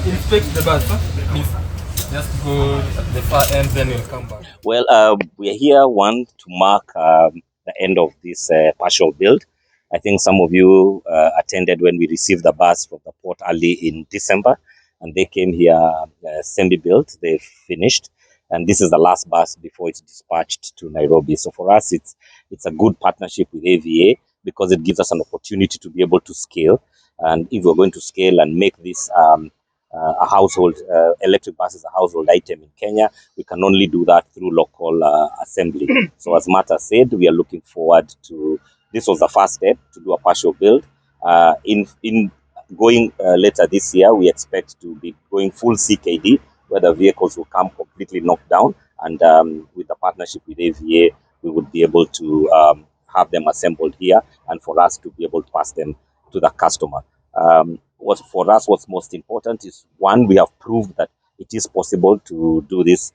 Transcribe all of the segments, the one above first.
inspect the bus, huh? Please. Just go at the far end, then you'll come back. Well, we are here, one, to mark the end of this partial build. I think some of you attended when we received the bus from the port early in December, and they came here semi-built. They finished, and this is the last bus before it's dispatched to Nairobi. So for us, it's a good partnership with AVA because it gives us an opportunity to be able to scale. And if we're going to scale and make this a household electric bus is a household item in Kenya, we can only do that through local assembly. So as Martha said, we are looking forward to, this was the first step to do a partial build. In going later this year, we expect to be going full CKD, where the vehicles will come completely knocked down, and with the partnership with AVA, we would be able to have them assembled here, and for us to be able to pass them to the customer. What for us, what's most important is, one, we have proved that it is possible to do this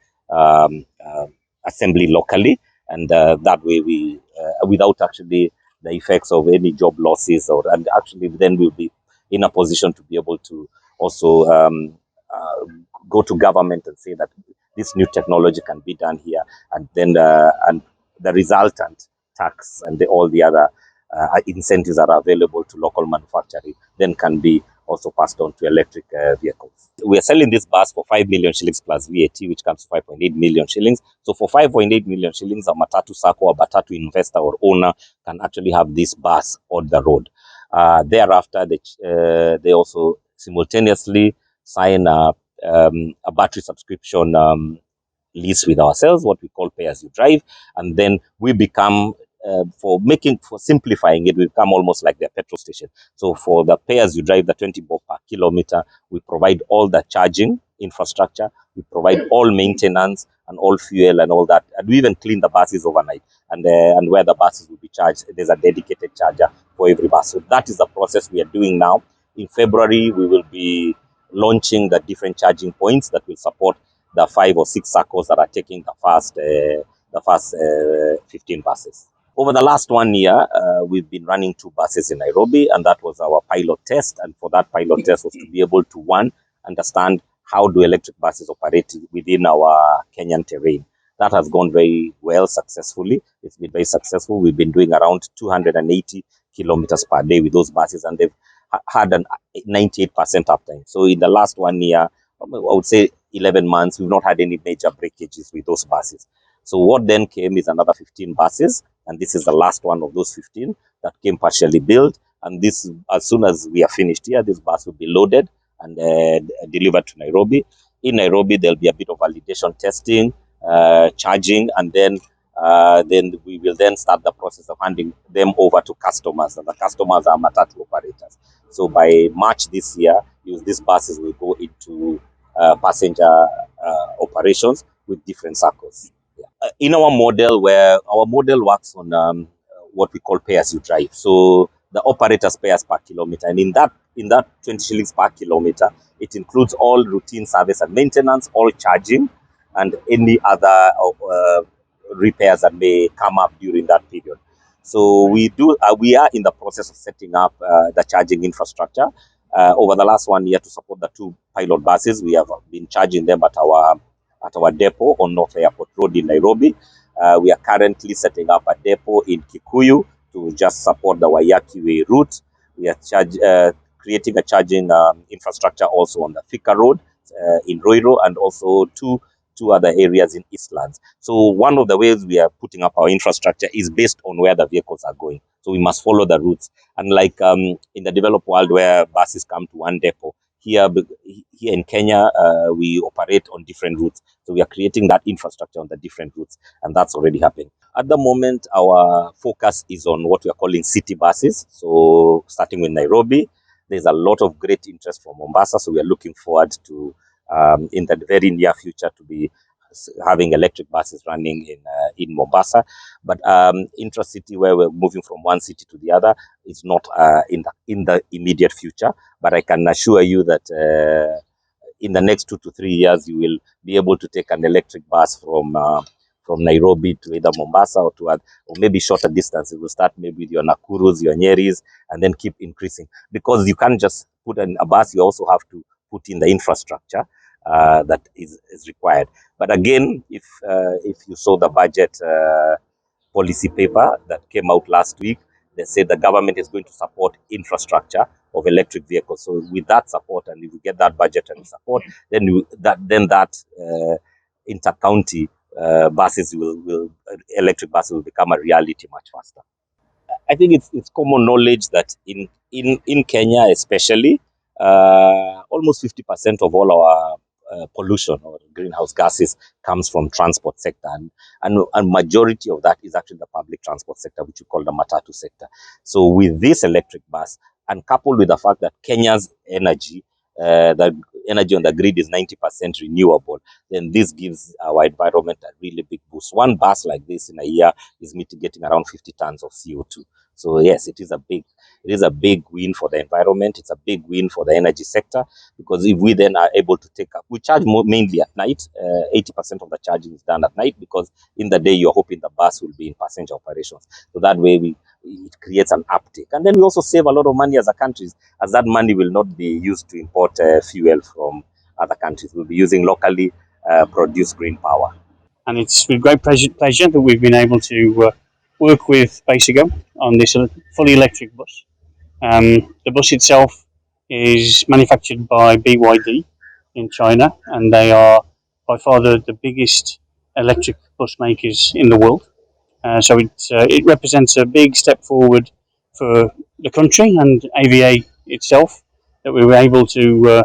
assembly locally, and that way we, without actually the effects of any job losses, or and actually then we'll be in a position to be able to also go to government and say that this new technology can be done here, and then and the resultant tax and all the other incentives that are available to local manufacturing then can be also passed on to electric vehicles. We are selling this bus for 5 million shillings plus VAT, which comes to 5.8 million shillings. So for 5.8 million shillings, a matatu sacco or matatu investor or owner can actually have this bus on the road. Thereafter, they also simultaneously sign a battery subscription lease with ourselves, what we call pay as you drive, and then we become for simplifying it, we become almost like their petrol station. So for the pay as you drive, the 20 bob per kilometer, we provide all the charging infrastructure, we provide all maintenance and all fuel and all that, and we even clean the buses overnight. And where the buses will be charged, there's a dedicated charger for every bus. So that is the process we are doing now. In February, we will be launching the different charging points that will support the 5 or 6 circles that are taking the first 15 buses. Over the last 1 year, we've been running 2 buses in Nairobi, and that was our pilot test. And for that pilot test was to be able to, one, understand how do electric buses operate within our Kenyan terrain. That has gone very well successfully. It's been very successful. We've been doing around 280 kilometers per day with those buses, and they've had an 98% uptime. So in the last 1 year, I would say 11 months, we've not had any major breakages with those buses. So what then came is another 15 buses, and this is the last one of those 15 that came partially built. And this, as soon as we are finished here, this bus will be loaded and delivered to Nairobi. In Nairobi, there'll be a bit of validation testing, charging, and then we will then start the process of handing them over to customers, and the customers are matatu operators. So by March this year, these buses will go into passenger operations with different circles. In our model, where our model works on what we call pay as you drive. So the operators pay us per kilometer, and in that 20 shillings per kilometer, it includes all routine service and maintenance, all charging, and any other repairs that may come up during that period. So we are in the process of setting up the charging infrastructure. Over the last 1 year, to support the 2 pilot buses, we have been charging them at our depot on North Airport Road in Nairobi. We are currently setting up a depot in Kikuyu to just support the Waiyaki Way route. We are creating a charging infrastructure also on the Thika Road in Roiro, and also two other areas in Eastlands. So one of the ways we are putting up our infrastructure is based on where the vehicles are going. So we must follow the routes. Unlike in the developed world where buses come to one depot, here in Kenya, we operate on different routes. So we are creating that infrastructure on the different routes, and that's already happening. At the moment, our focus is on what we are calling city buses. So starting with Nairobi, there's a lot of great interest from Mombasa. So we are looking forward to, in the very near future, to be having electric buses running in Mombasa. But intra-city, where we're moving from one city to the other, is not in the immediate future. But I can assure you that in the next 2 to 3 years, you will be able to take an electric bus from Nairobi to either Mombasa or maybe shorter distances. We'll start maybe with your Nakurus, your Nyeris, and then keep increasing. Because you can't just put a bus, you also have to put in the infrastructure that is required. But again, if you saw the budget policy paper that came out last week, they said the government is going to support infrastructure of electric vehicles. So with that support, and if we get that budgetary support, then that inter-county buses will electric buses will become a reality much faster. I think it's common knowledge that in Kenya especially, almost 50% of all our pollution or greenhouse gases comes from transport sector, and majority of that is actually the public transport sector, which we call the matatu sector. So with this electric bus, and coupled with the fact that Kenya's energy, the energy on the grid is 90% renewable, then this gives our environment a really big boost. One bus like this in a year is mitigating around 50 tons of CO2. So yes, it is a big win for the environment. It's a big win for the energy sector, because if we then are able to take up, we charge mainly at night. 80% of the charging is done at night, because in the day you're hoping the bus will be in passenger operations. So that way it creates an uptick, and then we also save a lot of money as a country, as that money will not be used to import fuel from other countries. We'll be using locally produced green power. And it's with great pleasure that we've been able to work with BasiGo on this fully electric bus. The bus itself is manufactured by BYD in China, and they are by far the biggest electric bus makers in the world. So it represents a big step forward for the country and AVA itself, that we were able to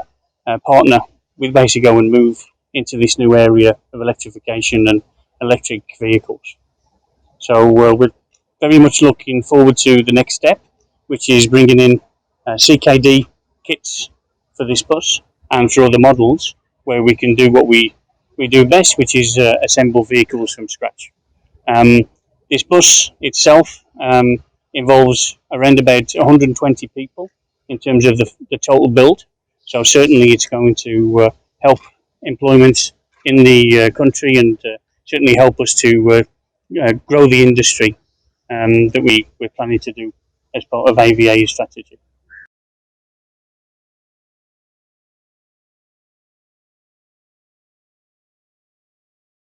partner with BasiGo and move into this new area of electrification and electric vehicles. So we're very much looking forward to the next step, which is bringing in CKD kits for this bus and for other models, where we can do what we do best, which is assemble vehicles from scratch. This bus itself involves around about 120 people in terms of the total build. So certainly it's going to help employment in the country, and certainly help us to grow the industry that we're planning to do as part of AVA's strategy.